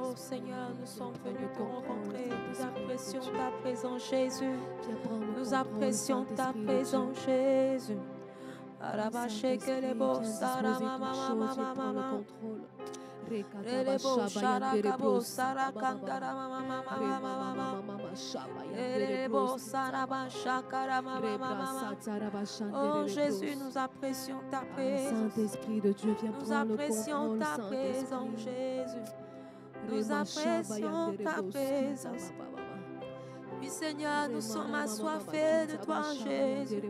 Oh Seigneur, nous sommes venus te rencontrer. Nous apprécions ta présence, Jésus. Nous apprécions ta présence, Jésus. Oh Jésus, nous apprécions ta présence. Saint-Esprit de Dieu, viens prendre le contrôle. Nous apprécions ta présence, Jésus. Nous apprécions ta présence. Oui Seigneur, nous sommes assoiffés de toi, Jésus.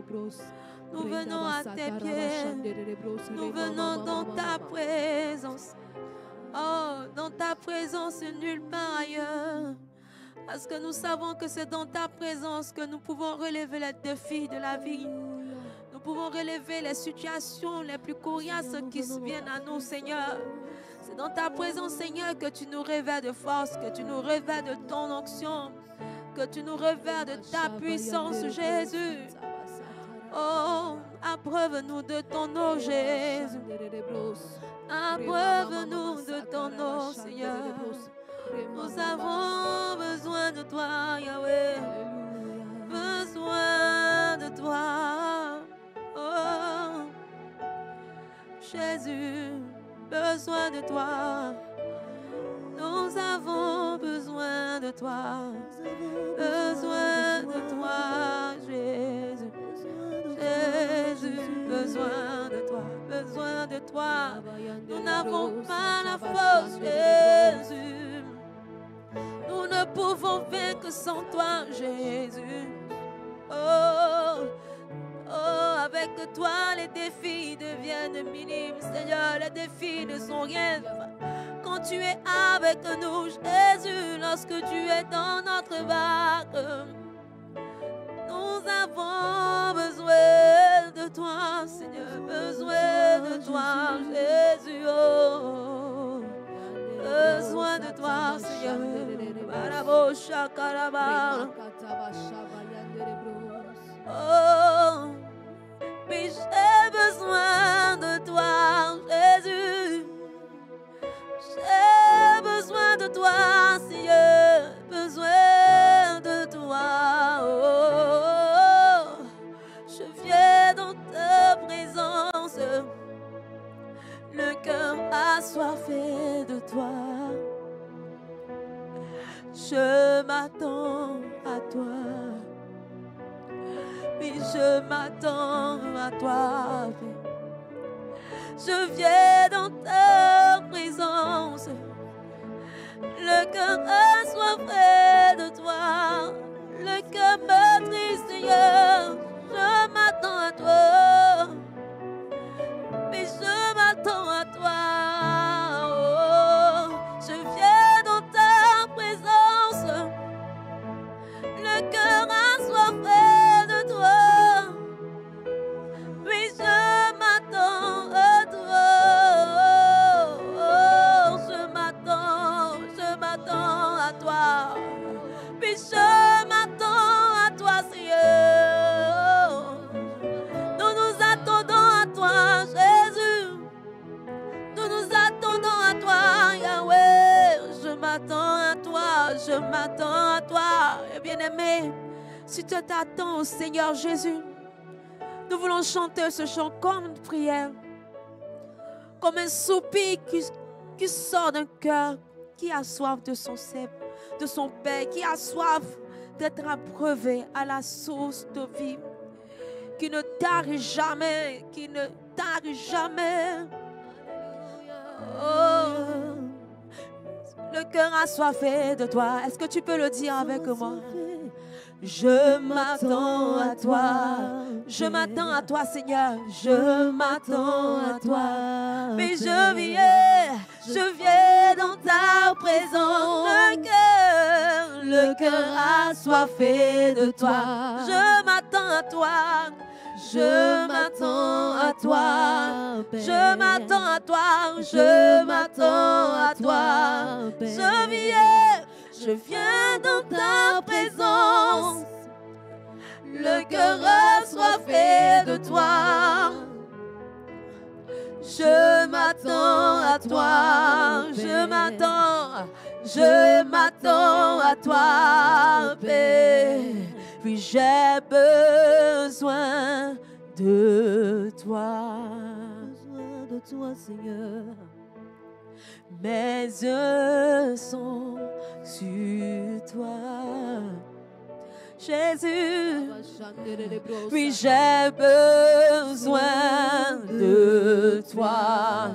Nous venons à tes pieds. Nous venons dans ta présence. Oh, dans ta présence et nulle part ailleurs. Parce que nous savons que c'est dans ta présence que nous pouvons relever les défis de la vie. Nous pouvons relever les situations les plus coriaces qui viennent à nous, Seigneur. C'est dans ta présence, Seigneur, que tu nous révèles de force, que tu nous révèles de ton onction, que tu nous révèles de ta puissance, Jésus. Oh, approuve-nous de ton nom, Jésus. Approuve-nous de ton nom, Seigneur. Nous avons besoin de toi, Yahweh. Besoin de toi. Oh, Jésus, besoin de toi. Nous avons besoin de toi. Besoin de toi, Jésus. Jésus, besoin de toi. Besoin de toi. Nous n'avons pas la force, Jésus. Nous ne pouvons vaincre sans toi, Jésus. Oh, oh, avec toi, les défis deviennent minimes, Seigneur. Les défis ne sont rien quand tu es avec nous, Jésus. Lorsque tu es dans notre barque, nous avons besoin de toi, Seigneur. Besoin de toi, Jésus. Oh, besoin de toi, Seigneur. Oh, mais j'ai besoin de toi, Jésus. J'ai besoin de toi, Seigneur. Besoin de toi. Oh, je viens dans ta présence. Le cœur assoiffé de toi. Je m'attends à toi. Oui, je m'attends à toi. Je viens dans ta présence. Le cœur assoiffé de toi. Le cœur meurtri, Seigneur. Je m'attends à toi. Mais je m'attends à toi. Oh, je viens dans ta présence. Le cœur assoiffé de toi. Oui, je m'attends à toi. Oh, je m'attends à toi. Oui, je m'attends à toi, Seigneur. Nous nous attendons à toi, Jésus. Nous nous attendons à toi, Yahweh. Je m'attends à toi, je m'attends à toi. Et bien-aimé, si tu t'attends au Seigneur Jésus, nous voulons chanter ce chant comme une prière, comme un soupir qui sort d'un cœur qui a soif de son Seigneur, de son Père, qui a soif d'être approuvé à la source de vie, qui ne tarit jamais, qui ne tarit jamais. Oh, le cœur assoiffé de toi. Est-ce que tu peux le dire avec moi? Je m'attends à toi. Je m'attends à toi, Seigneur. Je m'attends à toi. Mais je viens dans ta présence. Le cœur assoiffé de toi. Je m'attends à toi. Je m'attends à toi. Je m'attends à toi. Je m'attends à toi. Je viens dans ta présence, le cœur assoiffé de toi. Je m'attends à toi, je m'attends à toi, Père. Oui, j'ai besoin de toi. Besoin de toi, Seigneur. Mes yeux sont sur toi. Jésus, oui, j'ai besoin de toi.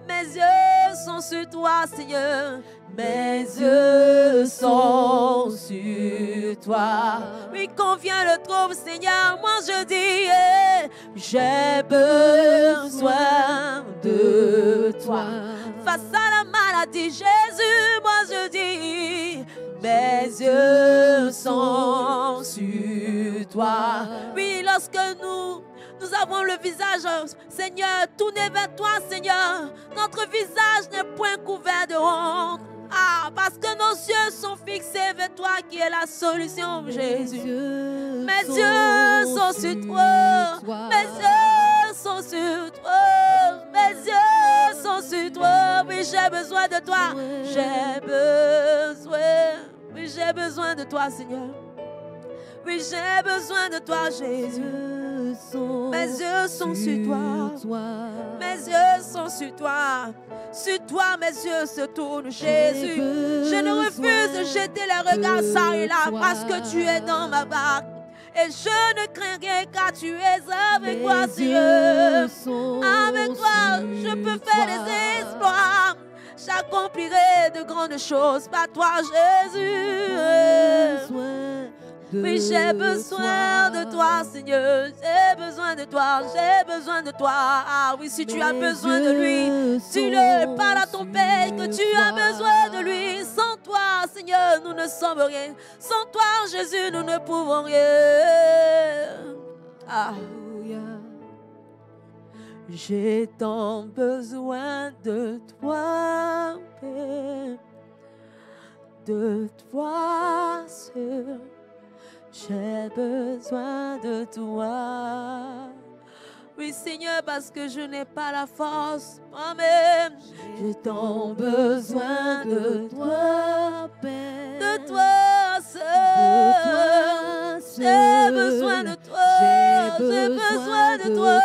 Mes yeux sont sur toi, Seigneur. Mes yeux sont sur toi. Oui, qu'on vient le trouve, Seigneur. Moi, je dis, j'ai besoin de toi. Face à la maladie, Jésus, moi, je dis, mes yeux sont sur toi. Oui, lorsque nous avons le visage, Seigneur, tourné vers toi, Seigneur. Notre visage n'est point couvert de honte. Ah, parce que nos yeux sont fixés vers toi qui est la solution, Jésus. Mes yeux sont sur toi. Mes yeux sont sur toi. Mes yeux sont sur toi. Oui, j'ai besoin de toi. J'ai besoin. Oui, j'ai besoin de toi, Seigneur. Oui, j'ai besoin de toi, Jésus. Mes yeux sont sur toi. Mes yeux sont sur toi. Sur toi, mes yeux se tournent, Jésus. Je ne refuse de jeter les regards ça et là parce que tu es dans ma barque. Et je ne crains rien car tu es avec moi, Seigneur. Avec toi, je peux faire des exploits. J'accomplirai de grandes choses par toi, Jésus. Oui, j'ai besoin de toi, Seigneur. J'ai besoin de toi, j'ai besoin de toi. Ah oui, si tu as besoin de lui, dis-le, parle à ton Père que tu as besoin de lui. Sans toi, Seigneur, nous ne sommes rien. Sans toi, Jésus, nous ne pouvons rien. Ah. J'ai tant besoin de toi, Père, de toi seul. J'ai besoin de toi. Oui, Seigneur, parce que je n'ai pas la force moi-même. J'ai tant besoin de toi, Père. De toi seul. J'ai besoin de toi. J'ai besoin de toi.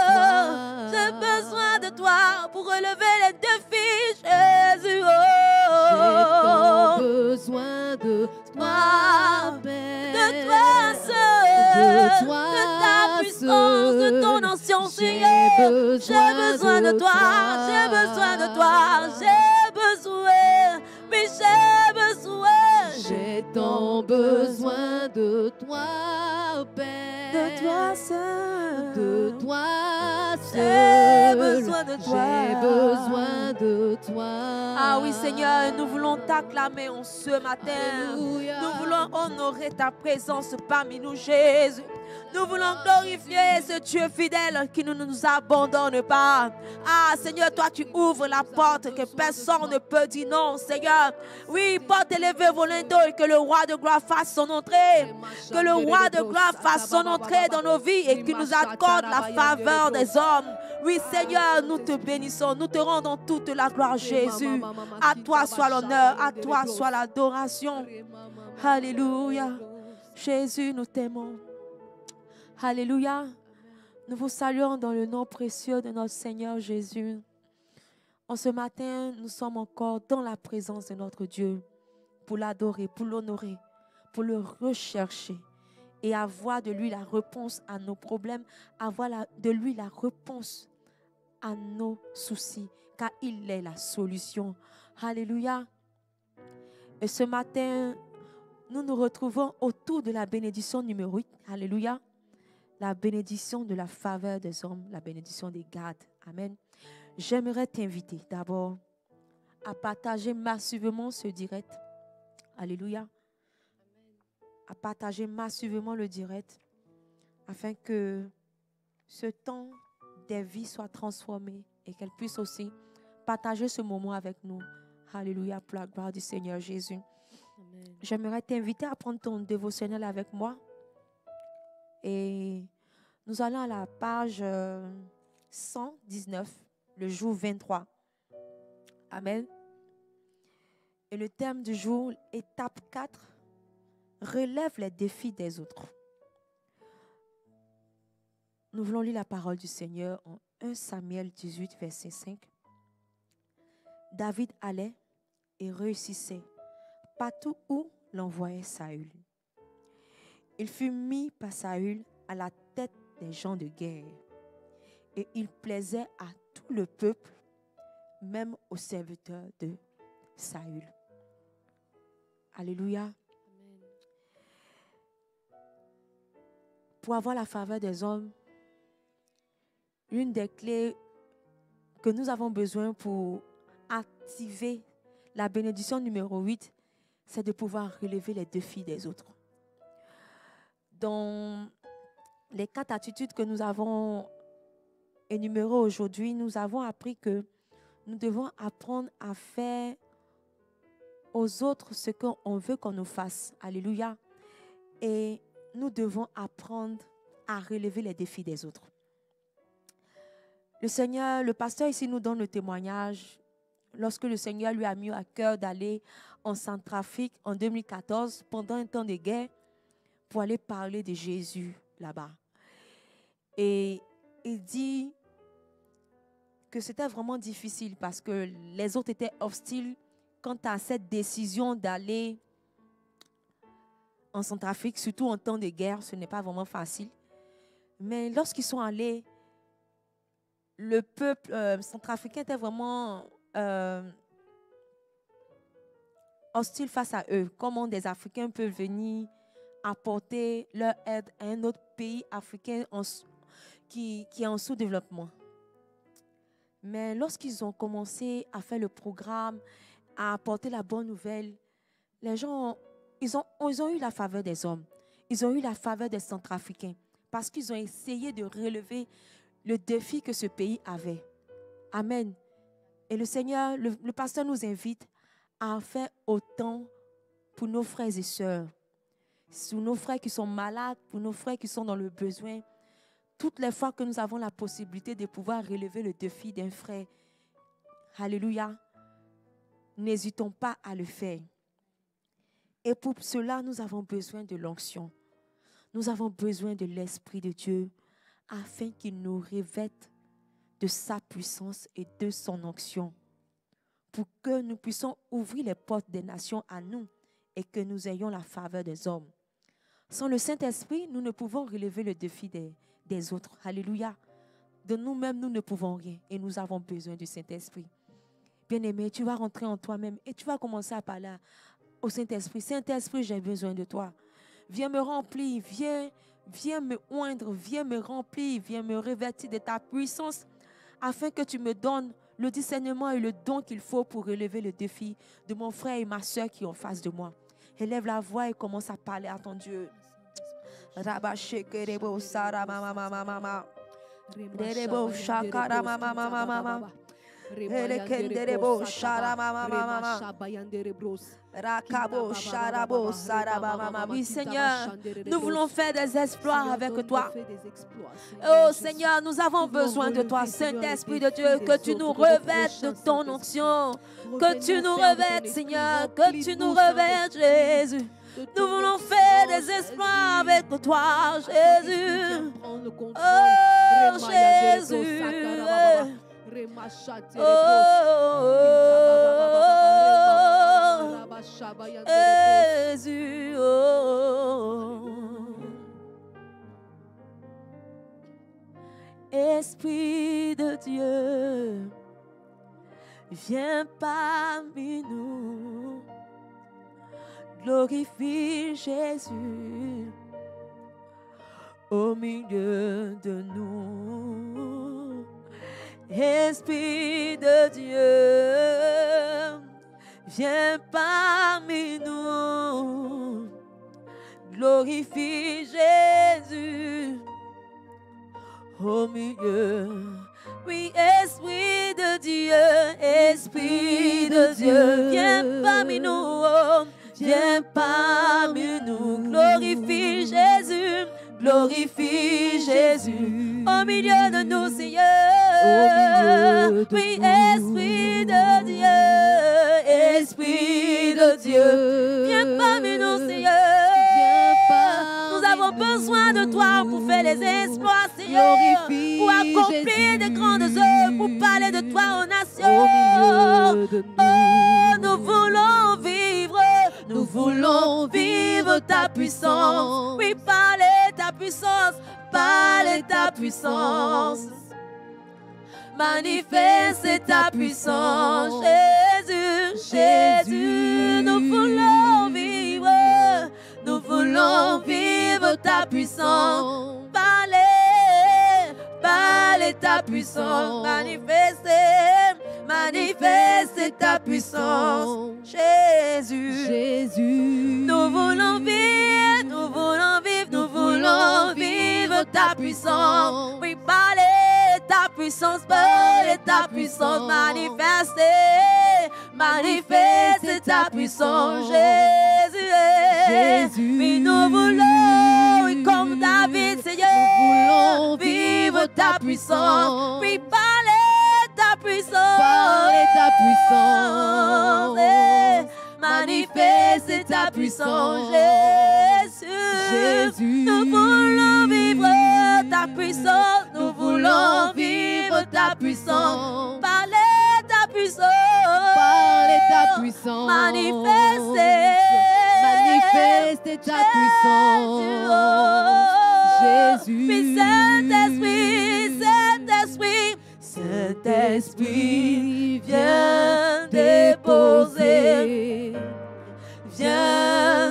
J'ai besoin de toi pour relever les défis, Jésus. J'ai tant besoin de toi, Père. De toi seul. De ta puissance, de ton ancien Seigneur. J'ai besoin de toi. J'ai besoin de toi. J'ai besoin. Mais j'ai besoin. J'ai tant besoin de toi, Père. De toi seul. De toi seul. J'ai besoin de toi. J'ai besoin de toi. Ah oui, Seigneur, nous voulons t'acclamer en ce matin. Alléluia. Nous voulons honorer ta présence parmi nous, Jésus. Nous voulons glorifier ce Dieu fidèle qui ne nous abandonne pas. Ah, Seigneur, toi, tu ouvres la porte que personne ne peut dire non, Seigneur. Oui, porte élevée volonté et que le roi de gloire fasse son entrée. Que le roi de gloire fasse son entrée dans nos vies et qu'il nous accorde la faveur des hommes. Oui, Seigneur, nous te bénissons. Nous te rendons toute la gloire, Jésus. À toi soit l'honneur, à toi soit l'adoration. Alléluia. Jésus, nous t'aimons. Alléluia. Nous vous saluons dans le nom précieux de notre Seigneur Jésus. En ce matin, nous sommes encore dans la présence de notre Dieu pour l'adorer, pour l'honorer, pour le rechercher et avoir de lui la réponse à nos problèmes, avoir de lui la réponse à nos soucis, car il est la solution. Alléluia. Et ce matin, nous nous retrouvons autour de la bénédiction numéro 8. Alléluia. La bénédiction de la faveur des hommes, la bénédiction des gardes. Amen. J'aimerais t'inviter d'abord à partager massivement ce direct. Alléluia. À partager massivement le direct afin que ce temps des vies soit transformé et qu'elles puissent aussi partager ce moment avec nous. Alléluia, pour la gloire du Seigneur Jésus. j'aimerais t'inviter à prendre ton dévotionnel avec moi. Et nous allons à la page 119, le jour 23. Amen. Et le thème du jour, étape 4, relève les défis des autres. Nous voulons lire la parole du Seigneur en 1 Samuel 18, verset 5. David allait et réussissait partout où l'envoyait Saül. Il fut mis par Saül à la tête des gens de guerre. Et il plaisait à tout le peuple, même aux serviteurs de Saül. Alléluia. Amen. Pour avoir la faveur des hommes, l'une des clés que nous avons besoin pour activer la bénédiction numéro 8, c'est de pouvoir relever les défis des autres. Dans les 4 attitudes que nous avons énumérées aujourd'hui, nous avons appris que nous devons apprendre à faire aux autres ce qu'on veut qu'on nous fasse. Alléluia. Et nous devons apprendre à relever les défis des autres. Le Seigneur, le pasteur ici nous donne le témoignage lorsque le Seigneur lui a mis à cœur d'aller en Centrafrique en 2014 pendant un temps de guerre pour aller parler de Jésus là-bas. Et il dit que c'était vraiment difficile parce que les autres étaient hostiles quant à cette décision d'aller en Centrafrique, surtout en temps de guerre. Ce n'est pas vraiment facile. Mais lorsqu'ils sont allés, le peuple centrafricain était vraiment hostile face à eux. Comment des Africains peuvent venir apporter leur aide à un autre pays africain qui est en sous-développement. Mais lorsqu'ils ont commencé à faire le programme, à apporter la bonne nouvelle, les gens, ils ont eu la faveur des hommes. Ils ont eu la faveur des Centrafricains parce qu'ils ont essayé de relever le défi que ce pays avait. Amen. Et le Seigneur, le pasteur nous invite à faire autant pour nos frères et sœurs. Pour nos frères qui sont malades, pour nos frères qui sont dans le besoin. Toutes les fois que nous avons la possibilité de pouvoir relever le défi d'un frère, alléluia, n'hésitons pas à le faire. Et pour cela, nous avons besoin de l'onction. Nous avons besoin de l'Esprit de Dieu afin qu'il nous revête de sa puissance et de son onction pour que nous puissions ouvrir les portes des nations à nous et que nous ayons la faveur des hommes. Sans le Saint-Esprit, nous ne pouvons relever le défi des autres. Alléluia. De nous-mêmes, nous ne pouvons rien et nous avons besoin du Saint-Esprit. Bien-aimé, tu vas rentrer en toi-même et tu vas commencer à parler au Saint-Esprit. Saint-Esprit, j'ai besoin de toi. Viens me remplir, viens me oindre, viens me remplir, viens me revêtir de ta puissance afin que tu me donnes le discernement et le don qu'il faut pour relever le défi de mon frère et ma soeur qui est en face de moi. Élève la voix et commence à parler à ton Dieu. Rabashekerebo saramamamamama. Derebo shakaramamamamama. Elekenderebo sharamamamamama. Rakabo sharabo sarabamama. Oui, Seigneur, nous voulons faire des exploits avec toi. Oh Seigneur, nous avons besoin de toi, Saint-Esprit de Dieu, que tu nous revêtes de ton onction, que tu nous revêtes, Seigneur, que tu nous revêtes, Jésus. Nous voulons faire des exploits avec toi, Jésus. Oh Jésus. Jésus, Esprit de Dieu, viens parmi nous, glorifie Jésus au milieu de nous. Esprit de Dieu, viens parmi nous, glorifie Jésus au milieu. Oui, Esprit de Dieu, Esprit de Dieu, viens parmi nous, viens parmi nous. Glorifie Jésus, glorifie Jésus, au milieu de nous, Seigneur. Oui, Esprit de Dieu, Esprit de Dieu, viens parmi nous, Seigneur. Nous avons besoin de toi pour faire les exploits, Seigneur, pour accomplir de grandes œuvres, pour parler de toi aux nations. Oh, nous voulons vivre ta puissance. Oui, parler ta puissance, parler ta puissance. Manifeste ta puissance, Jésus, Jésus, nous voulons vivre ta puissance, parler ta puissance, manifeste ta puissance, Jésus, Jésus, nous voulons vivre ta puissance, oui, parler ta puissance, manifeste ta puissance, Jésus, Jésus, oui, nous voulons, oui, comme David, Seigneur, nous voulons vivre ta puissance, oui, parler ta puissance, manifeste ta puissance, Jésus, nous voulons vivre ta puissance, nous voulons vivre ta puissance, parler ta puissance, manifeste ta puissance, Jésus, mais Saint-Esprit, viens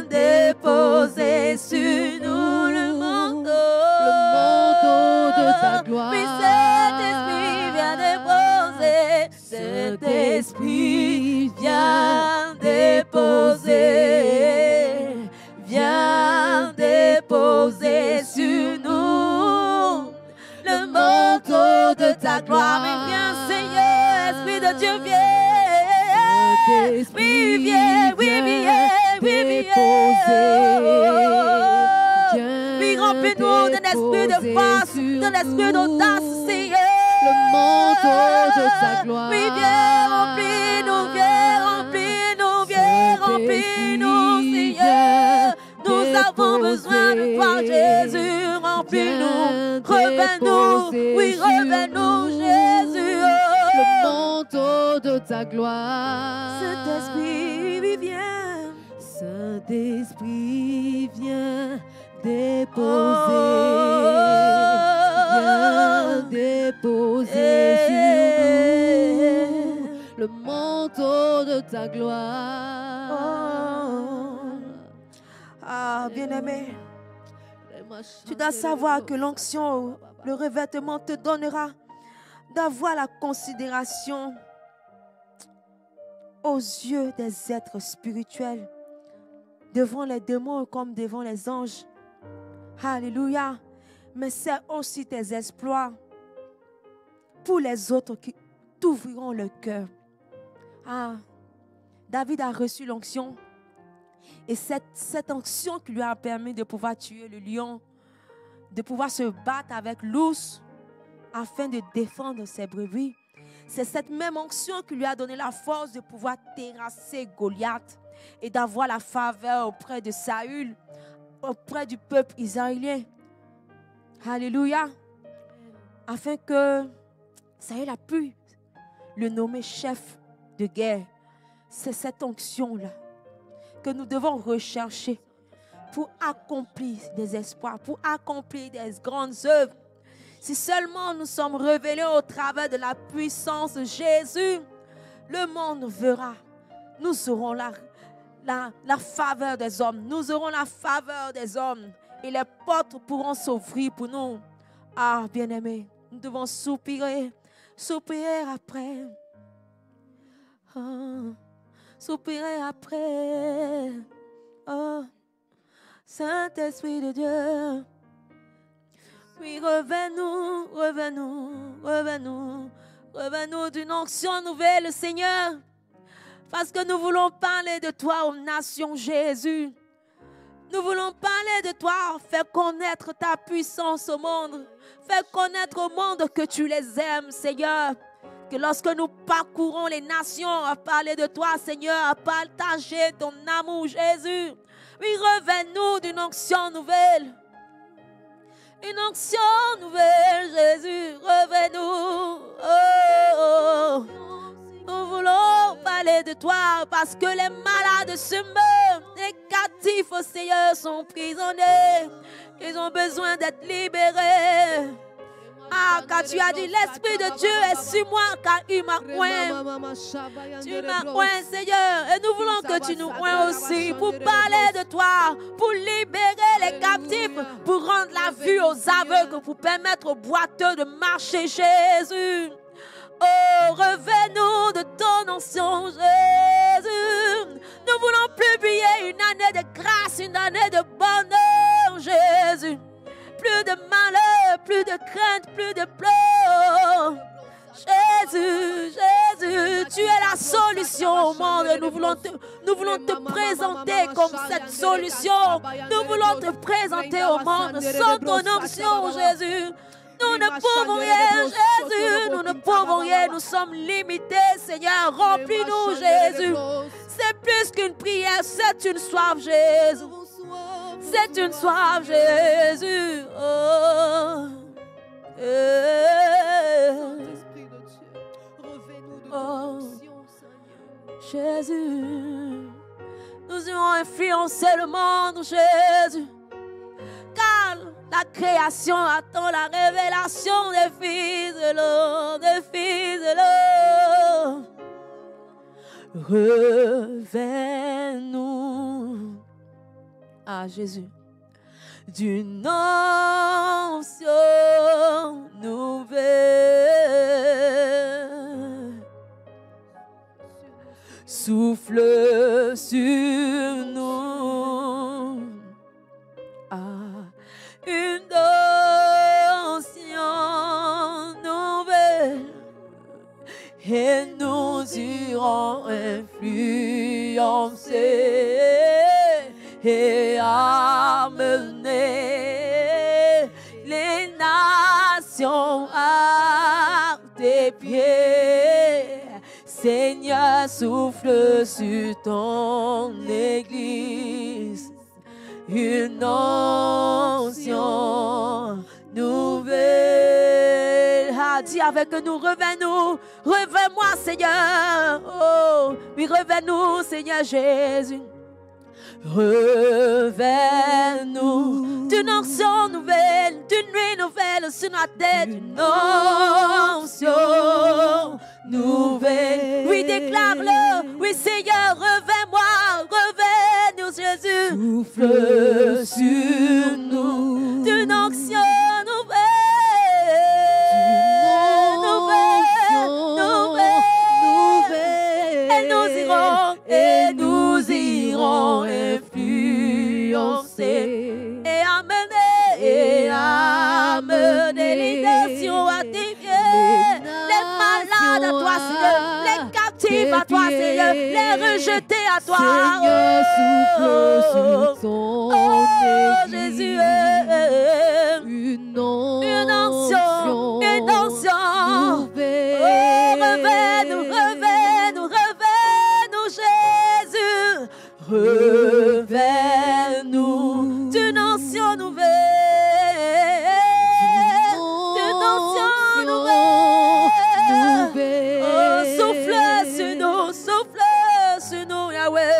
déposer sur nous le manteau de ta gloire. Oui, Saint-Esprit, viens déposer sur nous le manteau de ta gloire. Mais viens, Seigneur, Esprit de Dieu, viens. Oui, viens. Oui, remplis-nous d'un esprit de force, d'un esprit d'audace, Seigneur. Le manteau de ta gloire. Oui, viens, remplis-nous, Seigneur. Nous avons besoin de toi, Jésus. Remplis-nous, reviens-nous, oui, reviens-nous, Jésus. Le manteau de ta gloire. Saint-Esprit, viens. Saint-Esprit, viens déposer sur nous le manteau de ta gloire. Ah, bien-aimé, tu dois savoir que l'onction, le revêtement te donnera d'avoir la considération aux yeux des êtres spirituels, devant les démons comme devant les anges. Alléluia. Mais c'est aussi tes exploits pour les autres qui t'ouvriront le cœur. Ah, David a reçu l'onction. Et cette onction qui lui a permis de pouvoir tuer le lion, de pouvoir se battre avec l'ours afin de défendre ses brebis. C'est cette même onction qui lui a donné la force de pouvoir terrasser Goliath et d'avoir la faveur auprès de Saül, auprès du peuple israélien. Alléluia. Afin que Saül a pu le nommer chef de guerre. C'est cette onction-là que nous devons rechercher pour accomplir des espoirs, pour accomplir des grandes œuvres. Si seulement nous sommes révélés au travers de la puissance de Jésus, le monde verra. Nous aurons la faveur des hommes. Nous aurons la faveur des hommes. Et les portes pourront s'ouvrir pour nous. Ah, bien-aimés, nous devons soupirer après. Oh, soupirer après. Oh, Saint-Esprit de Dieu. Oui, revenons d'une onction nouvelle, Seigneur. Parce que nous voulons parler de toi aux nations, Jésus. Nous voulons parler de toi, faire connaître ta puissance au monde. Faire connaître au monde que tu les aimes, Seigneur. Que lorsque nous parcourons les nations à parler de toi, Seigneur, à partager ton amour, Jésus. Oui, reviens-nous d'une onction nouvelle. Une onction nouvelle, Jésus, reviens-nous. Oh, oh. Nous voulons parler de toi parce que les malades se meurent, les captifs, oh Seigneur, sont prisonniers. Ils ont besoin d'être libérés. Ah, car tu as dit, l'Esprit de Dieu est sur moi, car il m'a oint. Tu m'as oint, Seigneur. Et nous voulons que tu nous oins aussi pour parler de toi, pour libérer les captifs, pour rendre la vue aux aveugles, pour permettre aux boiteux de marcher, Jésus. Oh, revenez-nous de ton onction, Jésus. Nous voulons publier une année de grâce, une année de bonheur, Jésus. Plus de malheur, plus de crainte, plus de pleurs. Jésus, Jésus, tu es la solution au monde. Nous voulons te présenter comme cette solution. Nous voulons te présenter au monde sans ton onction, Jésus. Nous ne pouvons rien, Jésus. Nous ne pouvons rien. Nous sommes limités, Seigneur. Remplis-nous, Jésus. C'est plus qu'une prière, c'est une soif, Jésus. C'est une soif, Jésus. Oh. Oh. Jésus. Nous irons influencer le monde, Jésus. Car la création attend la révélation des fils de l'eau, des fils de l'eau. Reviens-nous. Ah, Jésus. D'une onction nouvelle. Souffle sur nous. Ah, une onction nouvelle. Et nous irons influencer et amener les nations à tes pieds. Seigneur, souffle sur ton Église, une onction nouvelle. Ah, dis avec nous, reviens-nous, reviens-moi, Seigneur. Oh, oui, reviens-nous, Seigneur Jésus. Reviens-nous d'une onction nouvelle, d'une nuit nouvelle sur notre tête, d'une onction nouvelle. Oui, déclare-le, oui, Seigneur, reviens-moi, reviens-nous, Jésus. Souffle sur nous d'une onction nouvelle, nouvelle. Et nous irons influencer et amener les nations à tes pieds. Les malades à toi, Seigneur, les captifs à toi, Seigneur, les rejetés à toi. Seigneur, souffle sur ton Église. Jésus, une onction nouvelle. Oh, reviens-nous, Jésus. Reviens-nous d'une onction nouvelle. D'une onction nouvelle. Oh, souffle sur nous, Yahweh.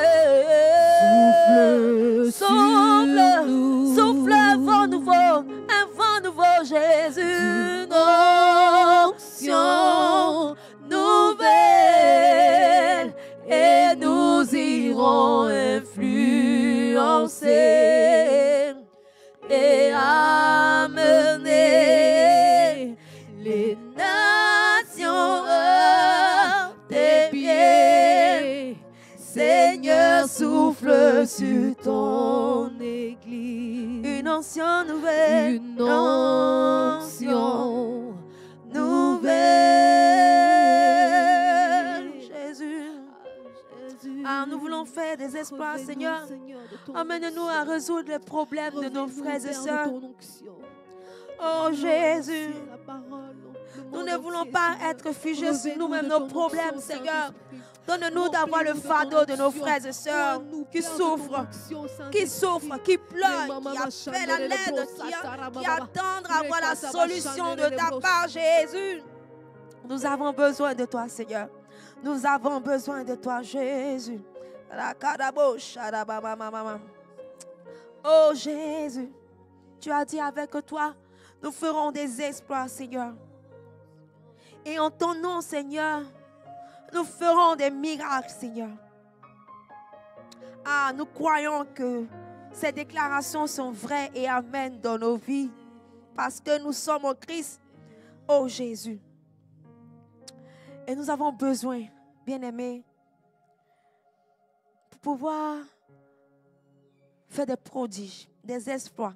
Souffle, un vent nouveau, Jésus. Une onction nouvelle. Et nous irons influencer et amener les nations à tes pieds. Seigneur, souffle sur ton Église. Une onction nouvelle. Une onction nouvelle. Jésus. paix, des espoirs, Revêt-nous, Seigneur. Seigneur, de ton Amène-nous onction. à résoudre les problèmes de nos Revêt-nous, frères et Père, de sœurs. ton onction. Oh Le Jésus, monde entier, la parole, le nous monde ne voulons entier, pas Seigneur. être figés sur Revêt-nous nous-mêmes, de nos ton problèmes, onction, Seigneur. Saint-Esprit. Donne-nous d'avoir le Remplis-nous de fardeau ton de nos onction. frères et sœurs Rends-nous, qui Père, de ton souffrent, onction, qui Saint-Esprit. souffrent, qui pleurent, Mama, qui mama, appellent à chandere, l'aide, brosa, qui tarababa. attendent à avoir la Rekata, solution de chandere, ta brosa. part, Jésus. Nous avons besoin de toi, Seigneur. Nous avons besoin de toi, Jésus. Rakadabo, shadabamamamama. Oh Jésus, tu as dit avec toi, nous ferons des exploits, Seigneur. Et en ton nom, Seigneur, nous ferons des miracles, Seigneur. Ah, nous croyons que ces déclarations sont vraies et amen dans nos vies. Parce que nous sommes en Christ, oh Jésus. Et nous avons besoin, bien-aimés, pour pouvoir faire des prodiges, des exploits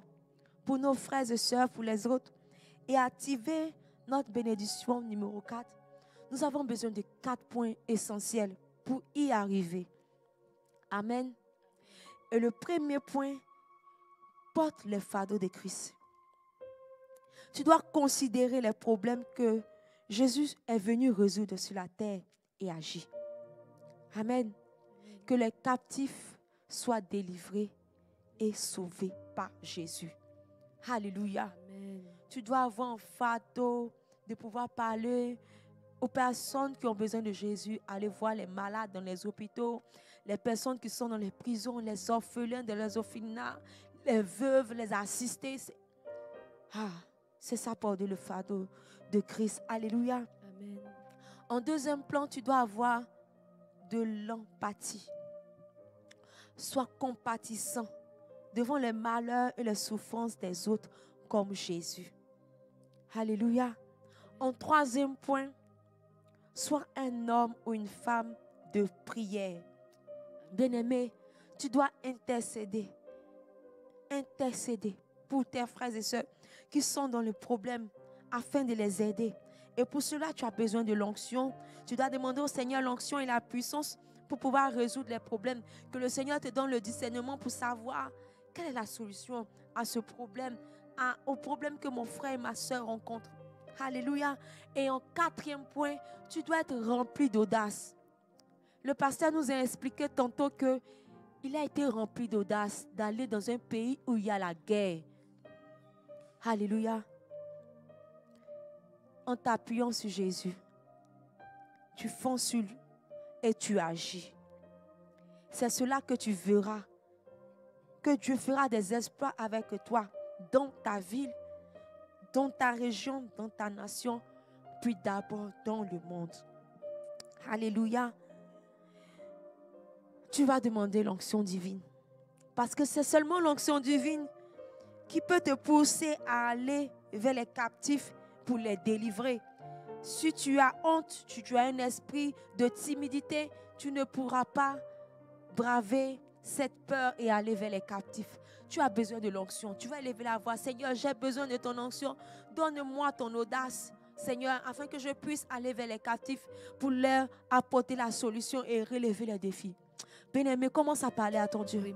pour nos frères et sœurs, pour les autres, et activer notre bénédiction numéro 4. Nous avons besoin de 4 points essentiels pour y arriver. Amen. Et le premier point, porte le fardeau de Christ. Tu dois considérer les problèmes que Jésus est venu résoudre sur la terre et agir. Amen. Que les captifs soient délivrés et sauvés par Jésus. Alléluia. Amen. Tu dois avoir un fardeau de pouvoir parler aux personnes qui ont besoin de Jésus, aller voir les malades dans les hôpitaux, les personnes qui sont dans les prisons, les orphelins de les orphelinats, les veuves, les assister. C'est ça porter le fardeau de Christ. Alléluia. Amen. En deuxième plan, tu dois avoir de l'empathie. Sois compatissant devant les malheurs et les souffrances des autres comme Jésus. Alléluia. En troisième point, sois un homme ou une femme de prière. Bien-aimé, tu dois intercéder. Intercéder pour tes frères et sœurs qui sont dans le problème afin de les aider. Et pour cela, tu as besoin de l'onction. Tu dois demander au Seigneur l'onction et la puissance pour pouvoir résoudre les problèmes. Que le Seigneur te donne le discernement pour savoir quelle est la solution à ce problème, au problème que mon frère et ma sœur rencontrent. Alléluia. Et en quatrième point, tu dois être rempli d'audace. Le pasteur nous a expliqué tantôt qu'il a été rempli d'audace d'aller dans un pays où il y a la guerre. Alléluia. En t'appuyant sur Jésus, tu fonces sur lui et tu agis. C'est cela que tu verras. Que Dieu fera des exploits avec toi dans ta ville, dans ta région, dans ta nation, puis d'abord dans le monde. Alléluia. Tu vas demander l'onction divine. Parce que c'est seulement l'onction divine qui peut te pousser à aller vers les captifs pour les délivrer. Si tu as honte, tu as un esprit de timidité, tu ne pourras pas braver cette peur et aller vers les captifs. Tu as besoin de l'onction. Tu vas élever la voix. Seigneur, j'ai besoin de ton onction. Donne-moi ton audace, Seigneur, afin que je puisse aller vers les captifs pour leur apporter la solution et relever les défis. Bien-aimé, commence à parler à ton Dieu. J'ai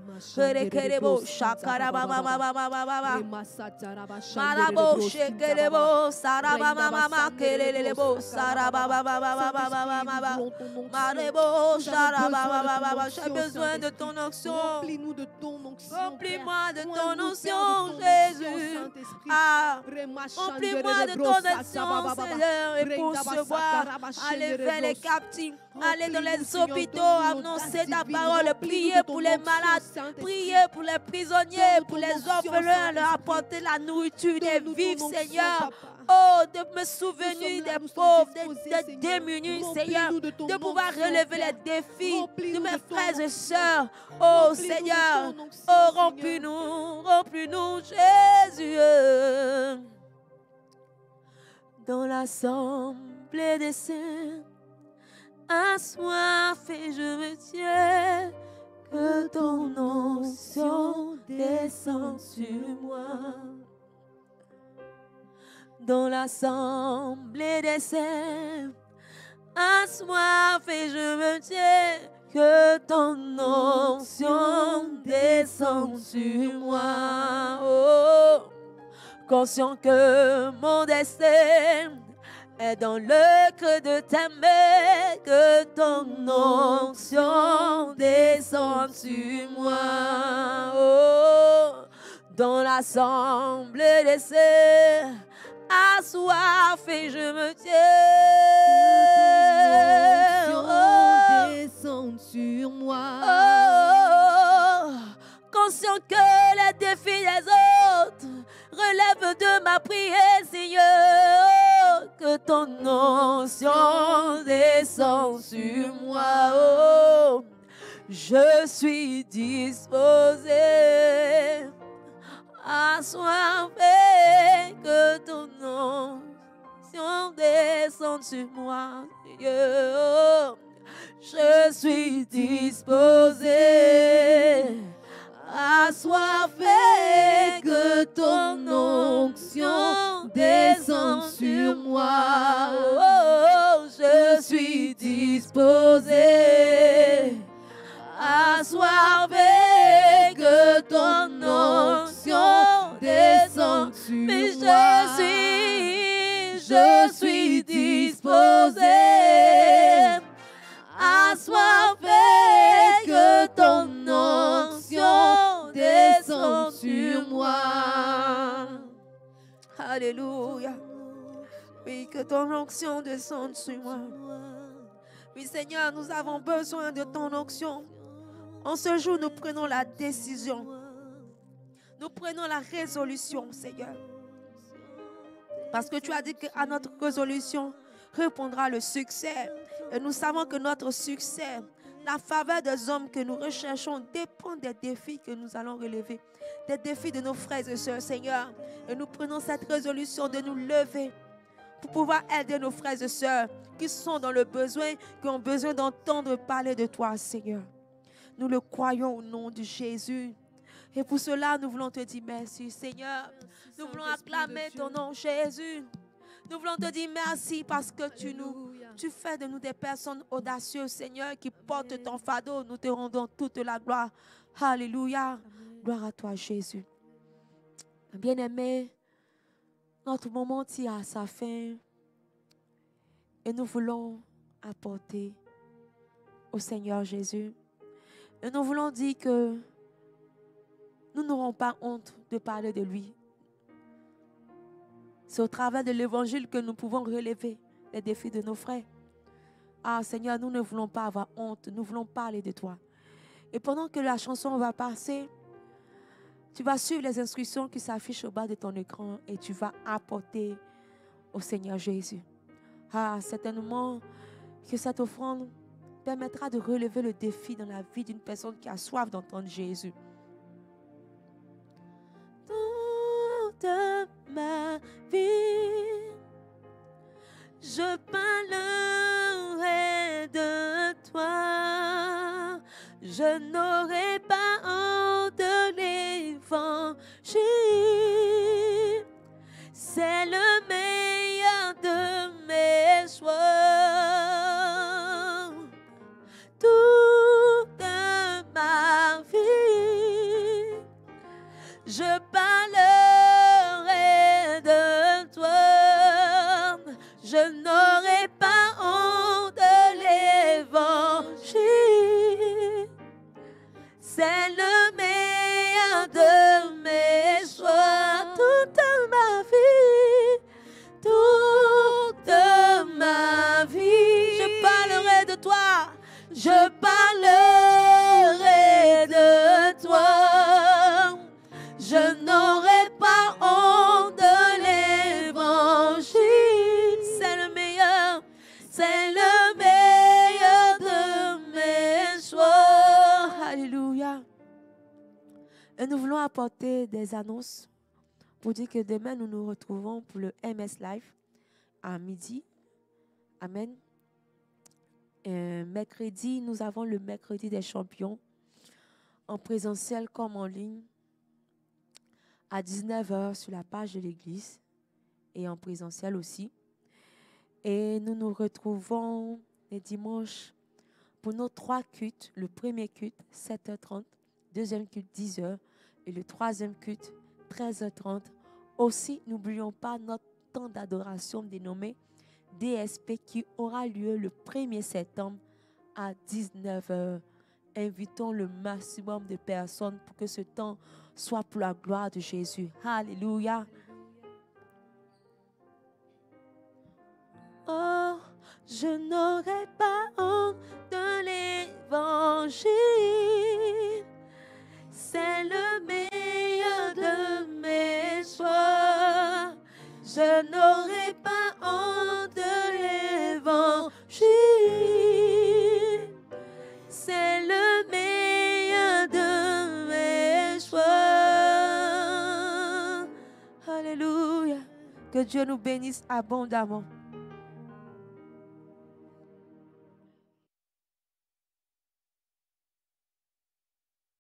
besoin de ton onction. Remplis-nous de ton onction. Remplis-moi de ton onction, Jésus. Remplis-moi de ton onction, Seigneur, et pour recevoir, aller vers les captifs, aller dans les hôpitaux, annoncer ta parole, prier pour les malades, prier pour les prisonniers, pour les orphelins, leur apporter la nourriture, des vivres, Seigneur. Oh, de me souvenir des pauvres, des démunis, Seigneur, de pouvoir relever les défis de mes frères et sœurs. Oh, Seigneur, oh, remplis-nous, Jésus. Dans l'assemblée des saints, assoiffé, je me tiens, que ton onction descende sur moi. Dans l'assemblée des saints, assoiffé, je me tiens, que ton onction descende sur moi. Oh, conscient que mon destin est dans le creux de ta main, que ton onction descende sur moi. Oh, dans l'assemblée des saints, assoiffé, je me tiens. Descende sur moi. Oh, conscient que les défis des autres relèvent de ma prière, Seigneur. Que ton onction descende sur moi. Oh, je suis disposé. Assoiffé, que ton onction descende sur moi. Seigneur. Je suis disposé, assoiffé, que ton onction descende sur moi. Oh, je suis disposé, assoiffé, que ton onction descende sur moi. Mais je suis disposé, assoiffé, que ton onction descende sur moi. Alléluia. Oui, que ton onction descende sur moi. Oui, Seigneur, nous avons besoin de ton onction. En ce jour, nous prenons la décision. Nous prenons la résolution, Seigneur. Parce que tu as dit qu'à notre résolution répondra le succès. Et nous savons que notre succès, la faveur des hommes que nous recherchons dépend des défis que nous allons relever. Des défis de nos frères et sœurs, Seigneur. Et nous prenons cette résolution de nous lever pour pouvoir aider nos frères et sœurs qui sont dans le besoin, qui ont besoin d'entendre parler de toi, Seigneur. Nous le croyons au nom de Jésus. Et pour cela, nous voulons te dire merci, Seigneur. Nous voulons acclamer ton nom, Jésus. Nous voulons te dire merci parce que tu fais de nous des personnes audacieuses, Seigneur, qui portent ton fardeau. Nous te rendons toute la gloire. Alléluia. Gloire à toi, Jésus. Bien-aimés, notre moment tire à sa fin et nous voulons apporter au Seigneur Jésus. Et nous voulons dire que nous n'aurons pas honte de parler de lui. C'est au travers de l'évangile que nous pouvons relever les défis de nos frères. Ah Seigneur, nous ne voulons pas avoir honte, nous voulons parler de toi. Et pendant que la chanson va passer, tu vas suivre les instructions qui s'affichent au bas de ton écran et tu vas apporter au Seigneur Jésus. Ah, certainement que cette offrande permettra de relever le défi dans la vie d'une personne qui a soif d'entendre Jésus. Toute ma vie, je parlerai de toi. Je n'aurai pas honte de l'évangile. C'est le meilleur de mes choix. Toute ma vie, je parlerai de toi. Je n'aurai pas honte de l'évangile. C'est le meilleur de mes choix. Toute ma vie, toute ma vie, je parlerai de toi. Je parlerai de toi. Je n'aurai pas honte de l'évangile. C'est le meilleur de mes choix. Alléluia. Et nous voulons apporter des annonces pour dire que demain nous nous retrouvons pour le MS Live à midi. Amen. Mercredi, nous avons le mercredi des champions en présentiel comme en ligne à 19h sur la page de l'église et en présentiel aussi. Et nous nous retrouvons les dimanches pour nos 3 cultes. Le premier culte, 7h30. Deuxième culte, 10h. Et le troisième culte, 13h30. Aussi, n'oublions pas notre temps d'adoration dénommé DSP qui aura lieu le 1er septembre à 19h. Invitons le maximum de personnes pour que ce temps soit pour la gloire de Jésus. Alléluia. Oh, je n'aurai pas honte de l'évangile. C'est le meilleur de mes choix. Je n'aurai pas honte de l'évangile. C'est le meilleur de mes choix. Alléluia. Que Dieu nous bénisse abondamment.